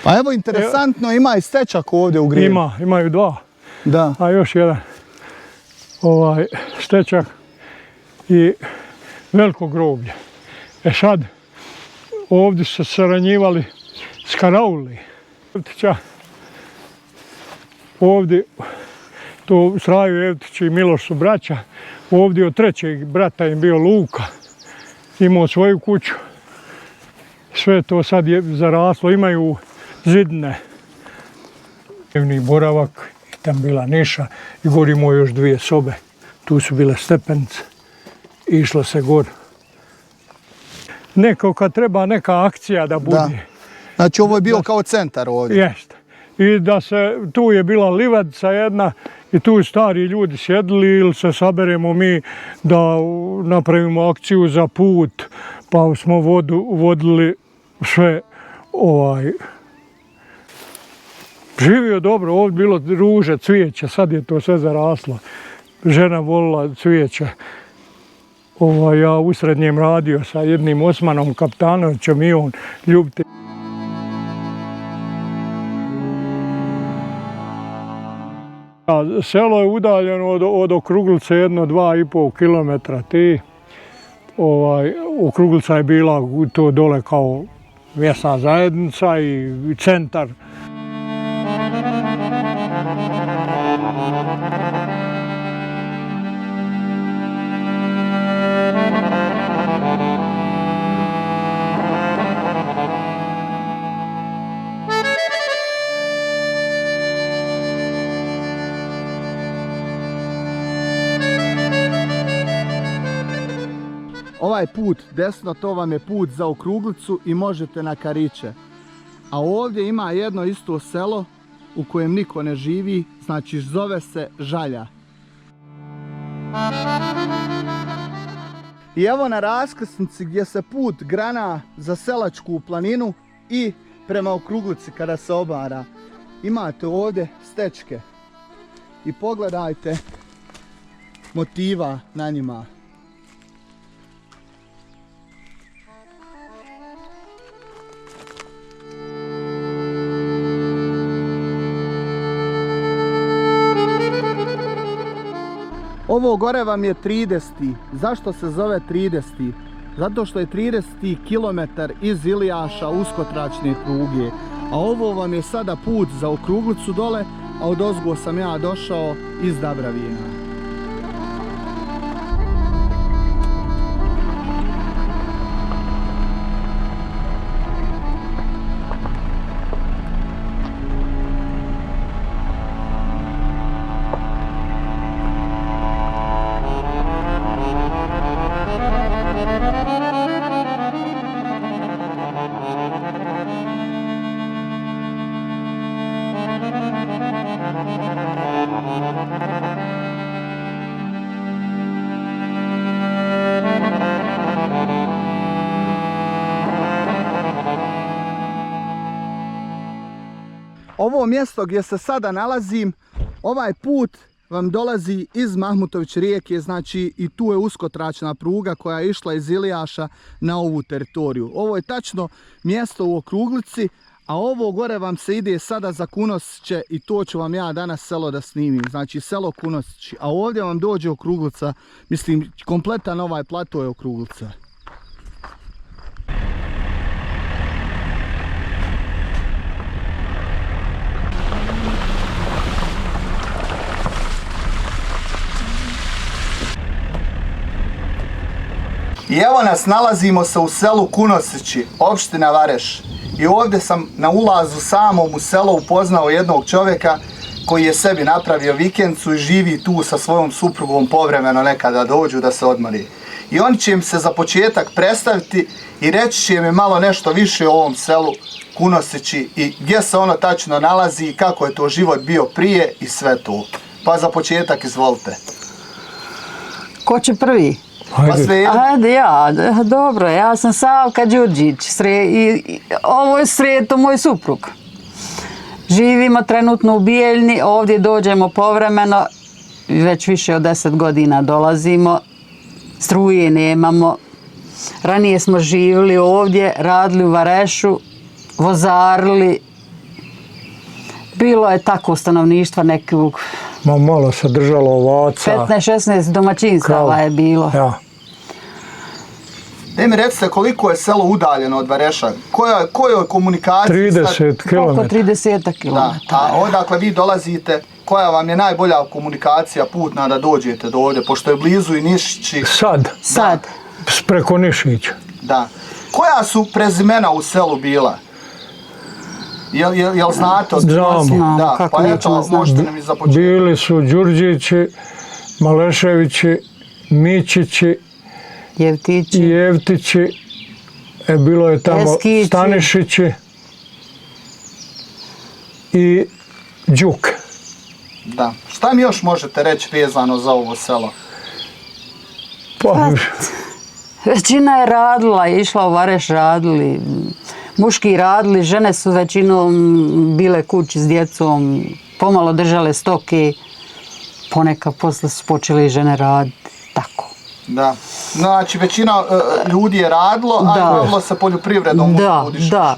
Pa evo, interesantno, ima i stečak ovdje u Grijevu. Imaju dva. Da. A još jedan stečak i veliko groblje. Sad, ovdje su se saranjivali s karauli. Ovdje, to Sraju Evtić i Miloš su braća. Ovdje od trećeg brata im bio Luka. Imao svoju kuću. Sve to sad je zaraslo. Imaju zidne. Dnevni boravak, i tam bila niša. I gor imao još 2 sobe. Tu su bile stepenice. Išlo se gor. Neko kad treba neka akcija da bude. Da. Znači ovo je bio kao centar ovdje. Jeste. I da se, tu je bila livadica jedna i tu stari ljudi sjedili ili se saberemo mi da napravimo akciju za put, pa smo vodili sve Živio dobro, ovdje bilo ruže, cvijeće, sad je to sve zaraslo. Žena volila cvijeće. Ja u srednjem radio sa jednim Osmanom Kaptanovićem i on ljubitelj. Selo je udaljeno od Okruglice jedno 2,5 kilometra. Okruglica je bila to dole kao mjesna zajednica i centar. Ovaj put desno, to vam je put za Okruglicu i možete na Kariće. A ovdje ima jedno isto selo u kojem niko ne živi, znači zove se Žalja. I evo na raskrsnici gdje se put grana za Selačku planinu i prema Okruglici kada se obara. Imate ovdje stečke i pogledajte motiva na njima. Ovo gore vam je 30. Zašto se zove 30? Zato što je 30. kilometar iz Ilijaša uskotračne pruge. A ovo vam je sada put za Okruglicu dole, a odozgo sam ja došao iz Dabravina. Ovo mjesto gdje se sada nalazim, ovaj put vam dolazi iz Mahmutović rijeke, znači i tu je uskotračna pruga koja je išla iz Ilijaša na ovu teritoriju. Ovo je tačno mjesto u Okruglici, a ovo gore vam se ide sada za Kunosće i to ću vam ja danas selo da snimim, znači selo Kunosći. A ovdje vam dođe Okruglica, mislim kompletan ovaj plato je Okruglica. I evo nas, nalazimo se u selu Kunosići, opština Vareš. I ovdje sam na ulazu samom u selo upoznao jednog čovjeka koji je sebi napravio vikendicu i živi tu sa svojom suprugom, povremeno nekada dođu da se odmori. I oni će im se za početak predstaviti i reći će mi malo nešto više o ovom selu Kunosići i gdje se ono tačno nalazi i kako je to život bio prije i sve to. Pa za početak izvolite. Ko će prvi? Ajde ja, dobro, ja sam Savka Đurđić, ovo je Sreto, moj suprug. Živimo trenutno u Bijeljni, ovdje dođemo povremeno, već više od 10 godina dolazimo, struje nemamo. Ranije smo živjeli ovdje, radili u Varešu, vozarili Bilo je tako stanovništva nekog, Malo se držalo ovaca. 15-16 domaćinstava je bilo. Ja. Daj mi recite koliko je selo udaljeno od Vareša? Kojoj komunikaciji? 30 Oko km. 30 Da, km. a odakle vi dolazite, koja vam je najbolja komunikacija putna da dođete do ovdje, pošto je blizu i Nišići? Sad. Preko Nišića. Da. Koja su prezimena u selu bila? Jel znate? Znamo. Da, kako pa nećemo eto, znati. možete nam i započeti. Bili su Đurđići, Maleševići, Mićići, Jevtići. Jevtići, bilo je tamo Eskići. Stanišići i Đuk. Da. Šta mi još možete reći vezano za ovo selo? Pa, Većina je radila, išla u Vareš radili. Muški radili, žene su većinom bile kući s djecom, pomalo držale stoke. Ponekad posle su počeli žene raditi, tako. Da. Znači, većina ljudi je radilo, a Da. bavilo se poljoprivredom.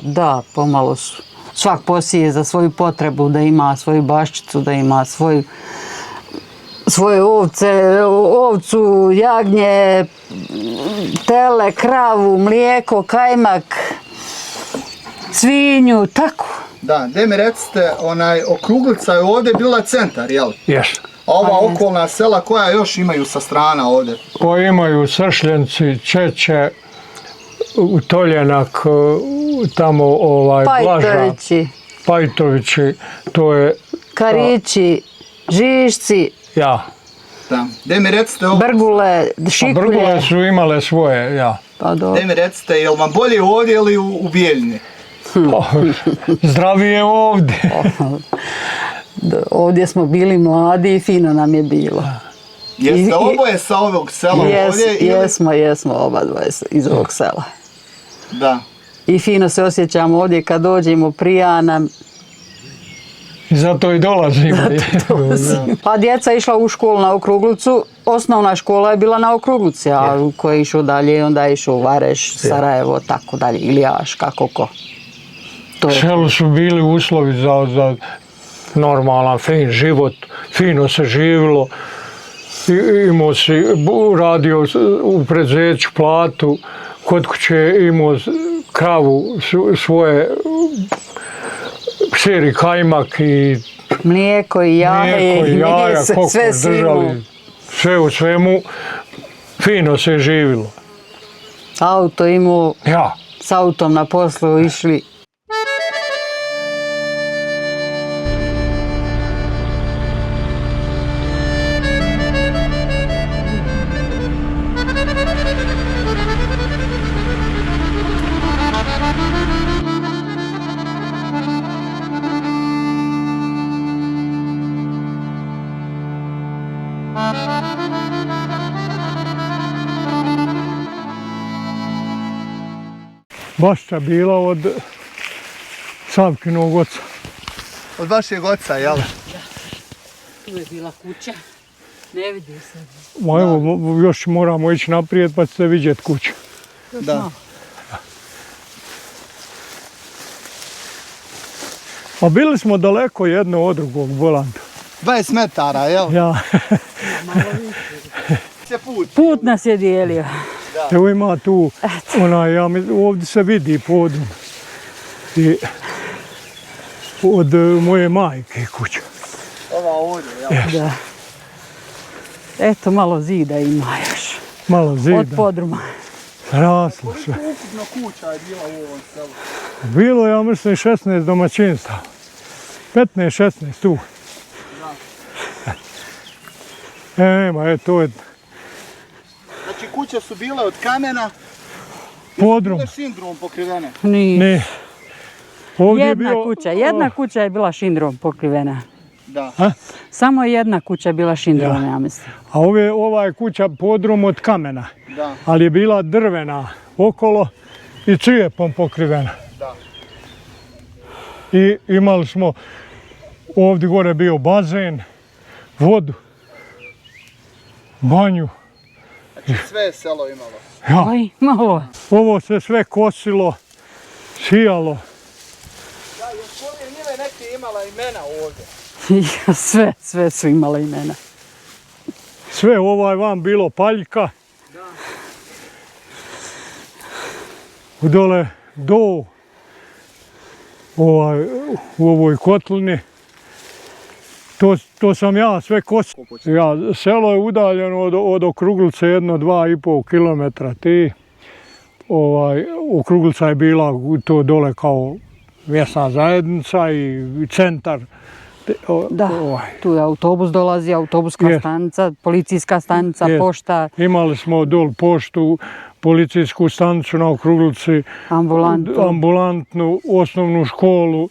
Da, pomalo su. Svak posije za svoju potrebu, da ima svoju baščicu, da ima svoje ovcu, jagnje, tele, kravu, mlijeko, kajmak, svinju, tako. Da, gdje mi recite, Okruglica je ovdje bila centar, jel? jes. A ova okolna sela koja još imaju sa strana ovdje? Koji imaju Sršljenci, Čeće, Toljenak, tamo Blaža, Pajtovići, Pajtovići, to je Karići, Žišci, ja. Da. Gdje mi recite, Brgule, A Šikulje. Brgule su imale svoje, ja. Pa dobro. gdje mi recite, jel vam bolje ovdje ili u Bijeljini? Pa, zdravije ovdje. Ovdje smo bili mladi i fino nam je bilo. Jeste oboje sa ovog sela ovdje? Jesmo oba dvoje iz ovog sela. Da. I fino se osjećamo ovdje kad dođemo, prija nam. I zato i dolazimo. Pa djeca je išla u školu na Okruglicu, osnovna škola je bila na Okruglici, a ko je išao dalje, onda je išao u Vareš, Sarajevo, tako dalje, Ilijaš, kako ko. To je. Selu su bili uslovi za normalan, fin život, fino se živilo. Imao si, radio u preduzeću platu, kod kuće imao kravu svoje, sir i kajmak i Mlijeko i jaje, i meso, kokoš sve si imao. držali, sve u svemu, fino se živilo. Auto imao, Ja, s autom na poslu išli. bašća bila od Savkinog oca. Od vašeg oca, jel? Tu je bila kuća, ne vidi se. Ma evo, još moramo ići naprijed pa ćete vidjeti kuću. Da. A bili smo daleko jedno od drugog, Bolanto. 20 metara, jel? Ja. Put nas je dijelio. Evo ima tu, ovdje se vidi podrum. I od moje majke kuća. Ova ovdje, jel? Da. Eto, malo zida ima još. Malo zida. Od podruma. Raslo sve. Koliko ukupno kuća je bila u ovom selu? Bilo, ja mislim, 16 domaćinstava. 15-16 tu. To je Znači kuće su bile od kamena, podrum. bile šindrom pokrivene. Ne. Ovdje je bio... Jedna kuća je bila šindrom pokrivena. Da. Samo jedna kuća je bila šindrom, ja mislim. A ova je kuća podrum od kamena. Da. Ali je bila drvena okolo i cijepom pokrivena. Da. I imali smo, ovdje gore bio bazen, vodu, banju. Znači sve je selo imalo. Ja. Oj, malo. Ovo se sve kosilo, sijalo. Da, još ove njive neke imala imena ovdje? Sve su imala imena. Sve vam bilo paljka. Dole do u ovoj kotlini. To sam ja sve kosio. Selo je udaljeno od Okruglice 1-2,5 kilometra. Okruglica je bila to dole kao mjesna zajednica i centar. Da, tu je autobus dolazi, autobuska stanica, policijska stanica, pošta. Imali smo dol poštu, policijsku stanicu na Okruglici, ambulantnu, osnovnu školu.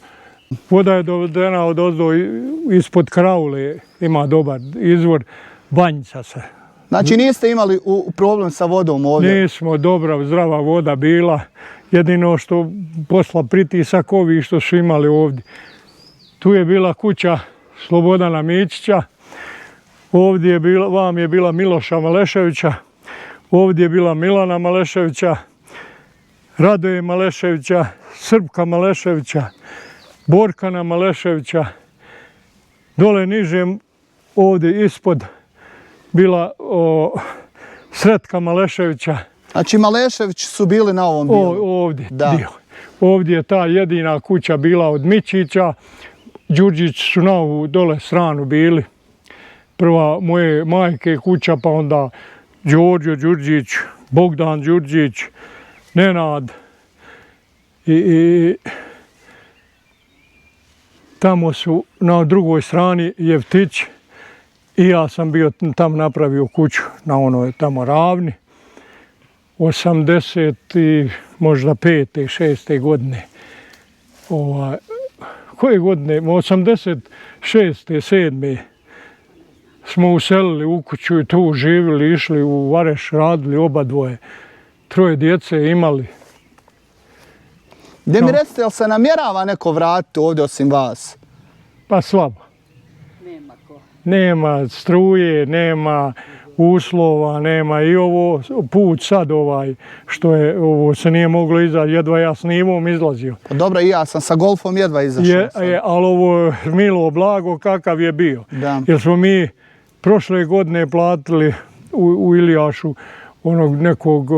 Voda je dovedena odozdo ispod Kraule, ima dobar izvor, Banjica se. Znači niste imali problem sa vodom ovdje? Nismo, dobra, zdrava voda bila. Jedino što posla pritisak ovi što su imali ovdje. Tu je bila kuća Slobodana Mićića, ovdje vam je bila Miloša Maleševića, ovdje je bila Milana Maleševića, Radoje Maleševića, Srpka Maleševića, Borkana Maleševića, dole niže ovdje ispod bila Sretka Maleševića. Znači Maleševići su bili na ovom dijelu? Ovdje dio. Ovdje je ta jedina kuća bila od Mićića, Đurđić su na ovu dole stranu bili. Prva moje majke kuća, pa onda Đorđo Đurđić, Bogdan Đurđić, Nenad i tamo su na drugoj strani Jevtić i ja sam bio tamo napravio kuću na onoj tamo ravni. 85. možda 5. 6. godine. Koje godine? 86. 7. smo uselili u kuću i tu živjeli, išli u Vareš, radili oba dvoje. 3 djece imali. Gdje mi recite, jel se namjerava neko vratiti ovdje osim vas? Pa slabo. Nema ko. Nema struje, nema uslova, nema i ovo put sad što je, ovo se nije moglo izaći, jedva ja s nivom izlazio. Pa dobro, i ja sam sa golfom jedva izašao. Ali ovo je milo blago kakav je bio. Da. Jer smo mi prošle godine platili u Ilijašu onog nekog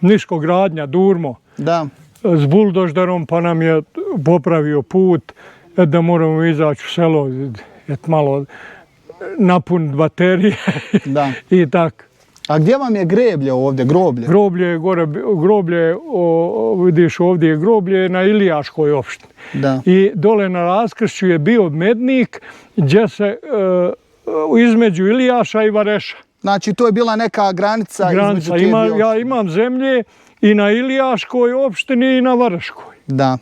niskogradnja, Durmo, da, s buldožderom, pa nam je popravio put da moramo izaći u selo, malo napuniti baterije i tako. A gdje vam je greblje ovdje, groblje? Groblje je gore, vidiš ovdje je groblje na Ilijaškoj opštini. Da. I dole na raskršću je bio Mednik, gdje se između Ilijaša i Vareša. Znači to je bila neka granica između te dvije opštine. Ja imam zemlje i na Ilijaškoj opštini i na Vareškoj. Da.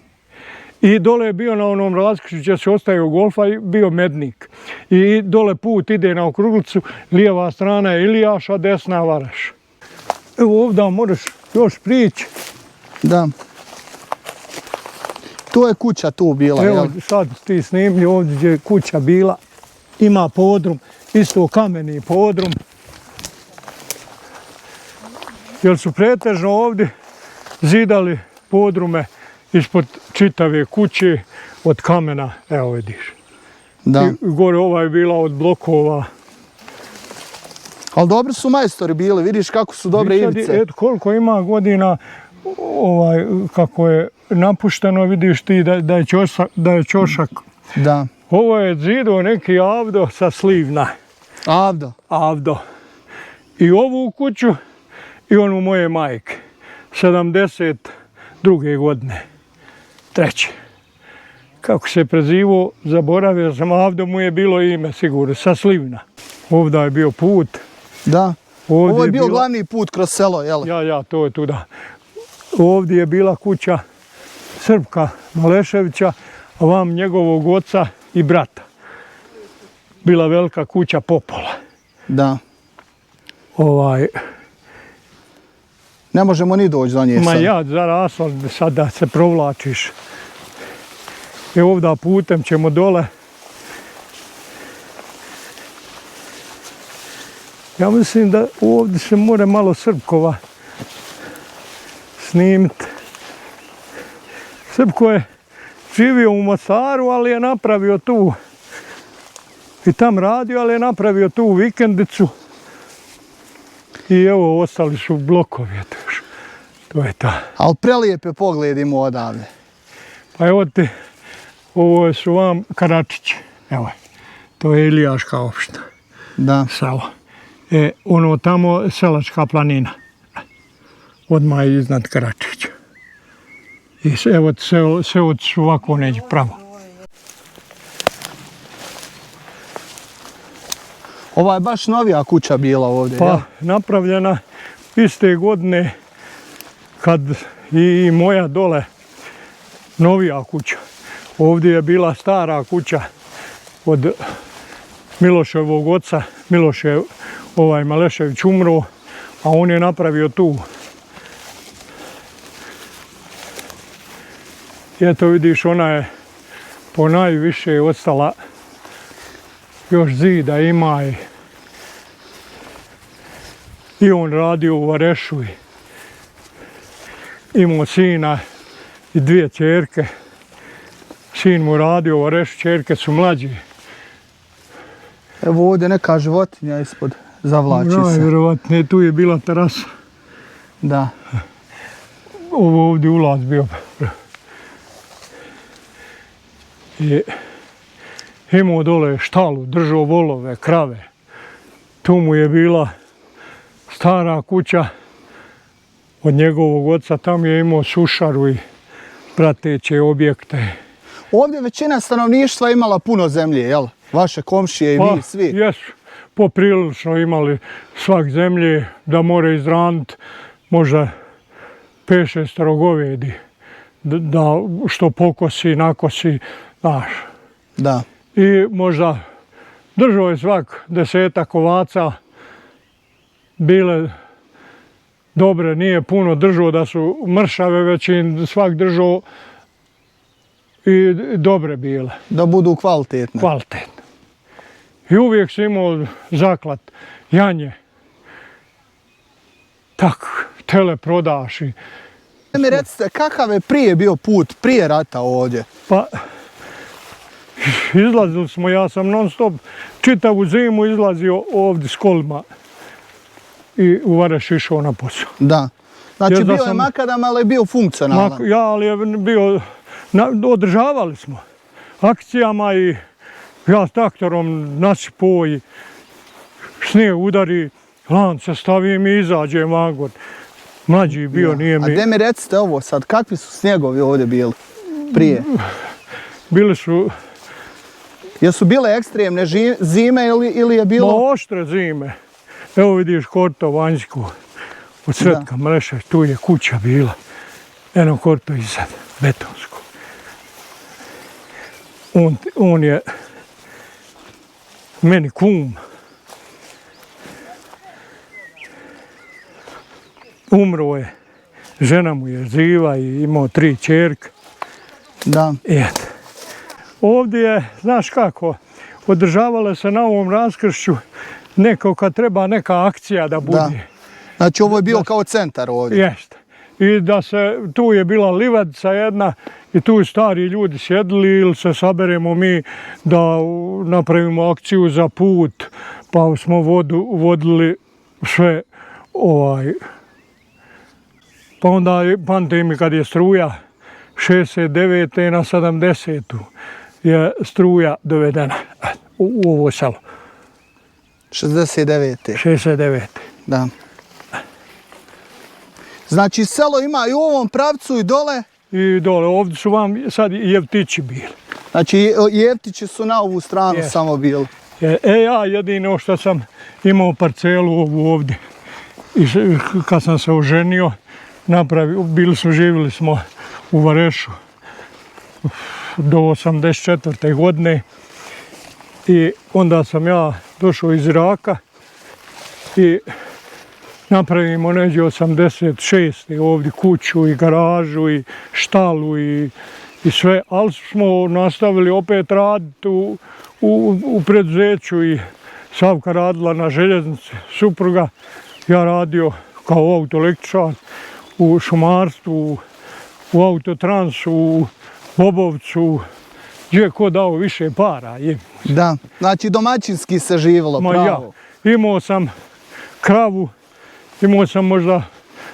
I dole je bio na onom raskršću gdje se ostavio golfa i bio Mednik. I dole put ide na Okruglicu, lijeva strana je Ilijaša, desna Vareš. Evo ovdje moraš još prići. Da. To je kuća tu bila, evo, jel? sad ti snimlji ovdje gdje je kuća bila. Ima podrum, isto kameni podrum. Jer su pretežno ovdje zidali podrume ispod čitave kuće od kamena, evo vidiš. Da. I gore ova je bila od blokova. Ali dobri su majstori bili, vidiš kako su dobre ivice. Eto koliko ima godina kako je napušteno, vidiš ti da je ćošak. Da. Ovo je zidao neki Avdo sa Slivna. Avdo? Avdo. I ovu kuću i onu moje majke. 72. godine. 3. Kako se prezivao, zaboravio sam, Avdo mu je bilo ime sigurno, sa Slivna. Ovdje je bio put. Da. Ovo je bio glavni put kroz selo, jel? Ja, to je tu, da. Ovdje je bila kuća Srpka Maleševića, a vam njegovog oca i brata. Bila velika kuća popola. Da. Ne možemo ni doći do nje sad. Ma ja, zarasal sad da se provlačiš. I ovdje putem ćemo dole. Ja mislim da ovdje se mora malo Srpkova snimiti. Srpko je živio u Mostaru, ali je napravio tu i tam radio, ali je napravio tu vikendicu i evo ostali su blokovi, eto još. To je ta. Ali prelijepe pogled ima odavde. Pa evo ti, ovo su vam Karačići, evo je, to je Ilijaška opština, Da. selo. Ono tamo Selačka planina, odmah iznad Karačića. I evo selo su ovako neđe pravo. Ova je baš novija kuća bila ovdje. Pa jel? napravljena iste godine kad i moja dole novija kuća. Ovdje je bila stara kuća od Miloševog oca. Miloš je Malešević umro, a on je napravio tu. I eto vidiš, ona je po najviše ostala, još zida ima i on radio u Varešu i imao sina i dvije ćerke. Sin mu radio u Varešu, ćerke su mlađi. Evo ovdje neka životinja ispod zavlači se. Najvjerovatnije, tu je bila terasa. Da. Ovo ovdje ulaz bio. I imao dole štalu, držao volove, krave. Tu mu je bila stara kuća od njegovog oca, tam je imao sušaru i prateće objekte. Ovdje većina stanovništva imala puno zemlje, jel? Vaše komšije i vi svi. Jesu, poprilično imali svak zemlje da more izraniti možda 5-6 govedi, da što pokosi, nakosi, znaš. Da. I možda držao je svak 10 ovaca, bile dobre, nije puno držao da su mršave, već im svak držao i dobre bile. Da budu kvalitetne. Kvalitetne. I uvijek si imao zaklad, janje. Tak, tele prodaš i... Mi recite, kakav je prije bio put, prije rata ovdje? Pa, izlazili smo, ja sam non stop čitavu zimu izlazio ovdje s kolima i u Vareš išao na posao. Da. Znači Jer da bio je sam- makadam, ali je bio funkcionalan. Ja, ali je bio, održavali smo akcijama i ja s traktorom nasipao i snijeg udari, lance stavim i izađem vangor. Mlađi bio, nije A mi... gdje mi recite ovo sad, kakvi su snjegovi ovdje bili prije? Bili su Jesu bile ekstremne zime ili je bilo... oštre zime. Evo vidiš korto vanjsku od Sretka Mleša, tu je kuća bila. Eno korto iznad, betonsko. On je meni kum. Umro je, žena mu je živa i imao 3 ćerke. Da. Eto. Ovdje je, znaš kako, održavale se na ovom raskršću neko kad treba neka akcija da bude. Da. Znači ovo je bio kao centar ovdje. Jeste. I da se, tu je bila livadica jedna i tu stari ljudi sjedili ili se saberemo mi da napravimo akciju za put, pa smo vodili sve pa onda pamtim mi kad je struja 69. na 70. je struja dovedena u ovo selo. 69. 69. Da. Znači selo ima i u ovom pravcu i dole. I dole, ovdje su vam sad i Jevtići bili. Znači Jevtići su na ovu stranu samo bili. Ja jedino što sam imao parcelu ovu ovdje. I kad sam se oženio, živjeli smo u Varešu do 84. godine. I onda sam ja došao iz Iraka i napravimo neđe 86. ovdje kuću i garažu i štalu i sve, ali smo nastavili opet raditi u preduzeću i Savka radila na željeznici, supruga, ja radio kao autoelektričar u šumarstvu, u autotransu, Bobovcu, gdje je ko dao više para. Da, znači domaćinski se živjelo, Ma pravo. ja, imao sam kravu, imao sam možda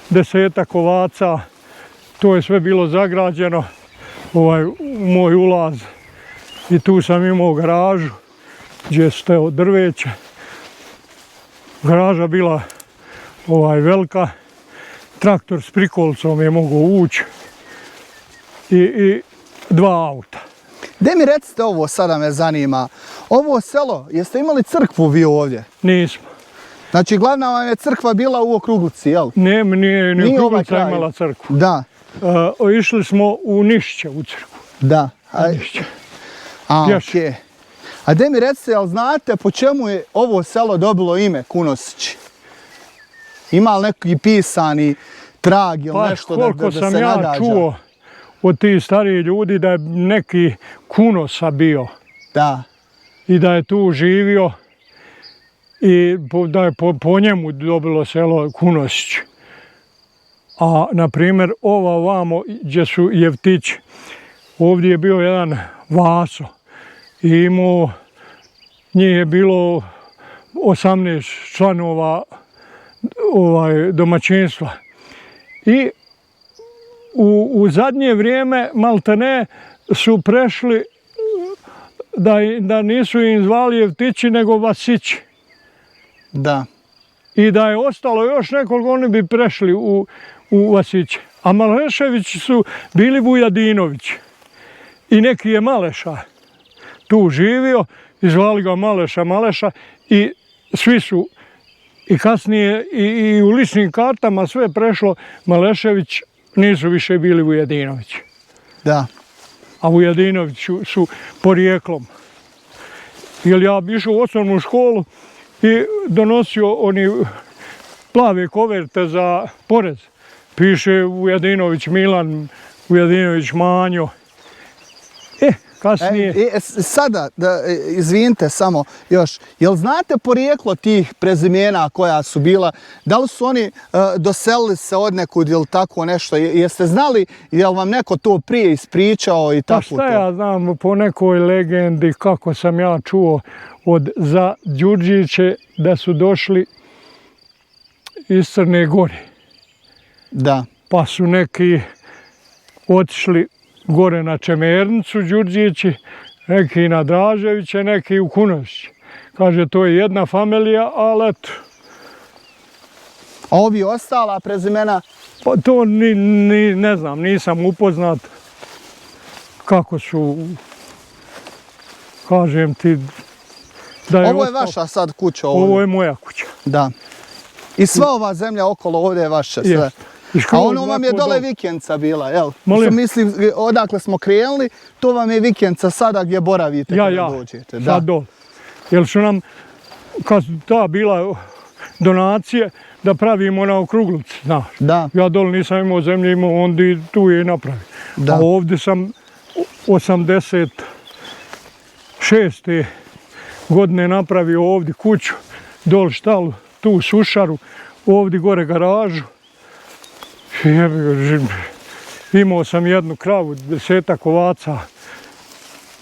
10 ovaca, to je sve bilo zagrađeno, moj ulaz. I tu sam imao garažu, gdje je steo drveće. Garaža bila velika, traktor s prikolcom je mogao ući i 2 auta. Gdje mi recite ovo, sada me zanima, ovo selo, jeste imali crkvu vi ovdje? Nismo. Znači glavna vam je crkva bila u Okruglici, jel? Nije ovaj Okruglica kraj. imala crkvu. Da, Išli smo u Nišće u crkvu. da. Nišće. Ok. A gdje mi recite, jel znate po čemu je ovo selo dobilo ime Kunosići? Ima li neki pisani trag ili Pa nešto koliko da se sam nagađa? ja čuo od tih starijih ljudi da je neki Kunosa bio Da. i da je tu živio i da je po njemu dobilo selo Kunosić. A na primjer ovamo gdje su Jevtići, ovdje je bio jedan Vaso i imao, njih je bilo 18 članova domaćinstva. I u zadnje vrijeme maltene su prešli da nisu im zvali Jevtići nego Vasići. Da. I da je ostalo još nekoliko, oni bi prešli u Vasiće. A Maleševići su bili Vujadinovići. I neki je Maleša tu živio i zvali ga Maleša i svi su i kasnije i u ličnim kartama sve prešlo Malešević, nisu više bili Vujadinovići. Da. A Vujadinovići su porijeklom. Jer ja bi išao u osnovnu školu i donosio oni plave koverte za porez. Piše Vujadinović Milan, Vujadinović Manjo. Kasnije. Sada, izvinite samo još, jel znate porijeklo tih prezimena koja su bila? Da li su oni doselili se od nekud ili tako nešto? Jeste znali, jel vam neko to prije ispričao i tako to? Pa šta ja znam po nekoj legendi kako sam ja čuo za Đurđiće da su došli iz Crne Gore. Da. Pa su neki otišli gore na Čemernicu Đurđići, neki na Draževiće, neki u Kunosić. Kaže, to je jedna familija, ali eto. A ovi ostala prezimena? Pa to ne znam, nisam upoznat kako su, kažem ti, da je Ovo je ostalo. vaša sad kuća? Ovo je moja kuća. Da. I sva ova zemlja okolo ovdje je vaša sve? Jest. A ono vam je dole vikendca bila, jel? Molim? Mislim, odakle smo krenuli, to vam je vikendca sada gdje boravite kada dođete. Sad dole. Jer su nam, kad ta bila donacije, da pravimo na Okruglici, znaš. Da. Ja dole nisam imao zemlje, imao onda i tu je napravio. Da. A ovdje sam 86. godine napravio ovdje kuću, dole štalu, tu sušaru, ovdje gore garažu. Imao sam jednu kravu, 10 ovaca,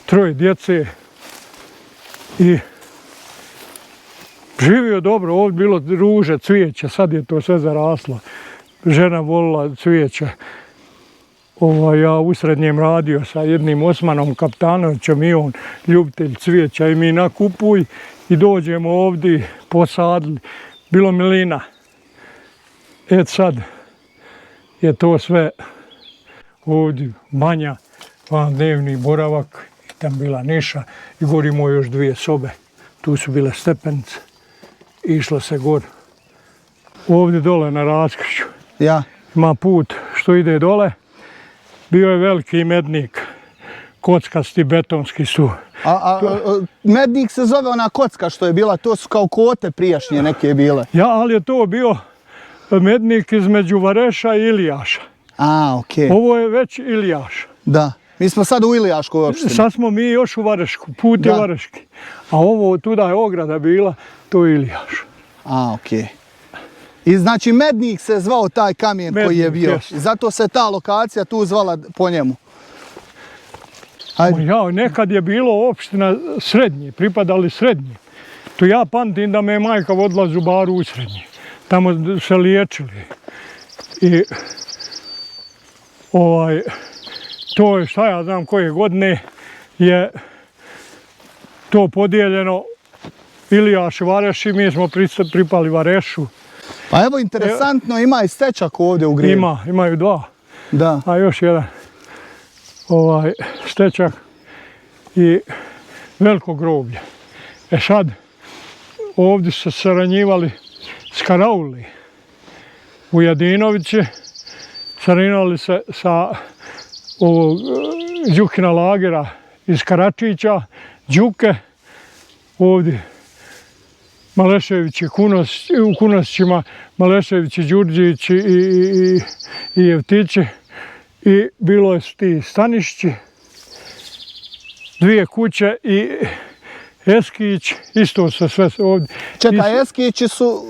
3 djece i živio dobro. Ovdje bilo ruže, cvijeće, sad je to sve zaraslo. Žena volila cvijeće. Ja u srednjem radio sa jednim Osmanom Kaptanovićem i on ljubitelj cvijeća i mi nakupuj i dođemo ovdje, posadili. Bilo milina. Sad je to sve ovdje manja, dnevni boravak, i tam bila niša i gori imao još 2 sobe. Tu su bile stepenice, išlo se gor. Ovdje dole na raskršću ima put što ide dole. Bio je veliki mednik, kockasti, betonski su. A mednik se zove ona kocka što je bila, to su kao kote prijašnje neke bile. Ja, ali je to bio mednik između Vareša i Ilijaša. Okej. Ovo je već Ilijaš. Da. Mi smo sad u Ilijaškoj opštini. Sad smo mi još u Varešku, put je Vareški. A ovo, tuda je ograda bila, to je Ilijaš. Okej. I znači mednik se zvao taj kamen koji je bio. Jest. I zato se ta lokacija tu zvala po njemu. Hajde. Ja, nekad je bilo opština srednje, pripadali srednje. To ja pamtim da me je majka vodila zubaru u srednje. Tamo se liječili. I to je, šta ja znam koje godine, je to podijeljeno Ilijaš i Vareš i mi smo pripali Varešu. Pa evo, interesantno, ima i stečak ovdje u Grijevu. Imaju dva. Da. A još jedan stečak i veliko groblje. E sad, ovdje su saranjivali s Karauli u Jadinovići, saranjivali se sa ovog Đukina lagera iz Karačića, Đuke, ovdje Maleševići, u Kunosićima, Maleševići, Đurđevići i Jevtići. I bilo je ti stanišći, dvije kuće i Eskić, isto se sve ovdje. Čekaj, Eskići su,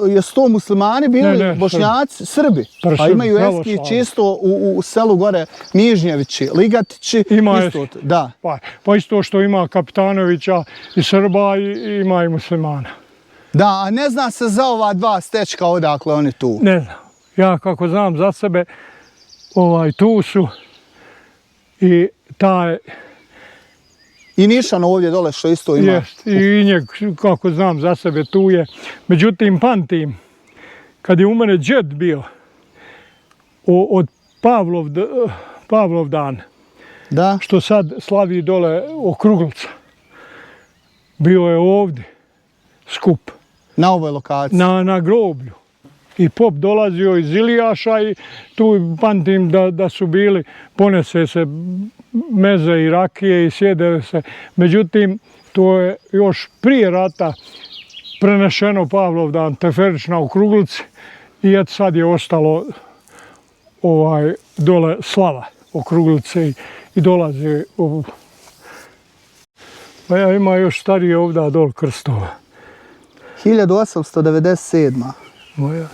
jesu to muslimani bili, Ne, Bošnjaci, Srbi? Pa imaju Eskići isto u selu gore, Mižnjevići, Ligatići, isto. Da. Pa isto što ima Kapitanovića i Srba i ima i muslimana. Da, a ne zna se za ova dva stečka odakle oni tu? Ne znam. Ja kako znam za sebe, tu su i taj... I Nišan ovdje dole što isto ima. Jest, i njeg, kako znam za sebe, tu je. Međutim, pamtim, kad je u mene džed bio, od Pavlovdan, da, što sad slavi dole Okruglica, bio je ovdje skup. Na ovoj lokaciji? Na groblju. I pop dolazio iz Ilijaša i tu pamtim da su bili, ponese se meze i rakije i sjede se. Međutim, to je još prije rata prenešeno Pavlovdan, Teferić na Okruglici i eto sad je ostalo dole slava Okruglice i dolazi. Pa ja ima još starije ovdje dol krstova. 1897. Moja.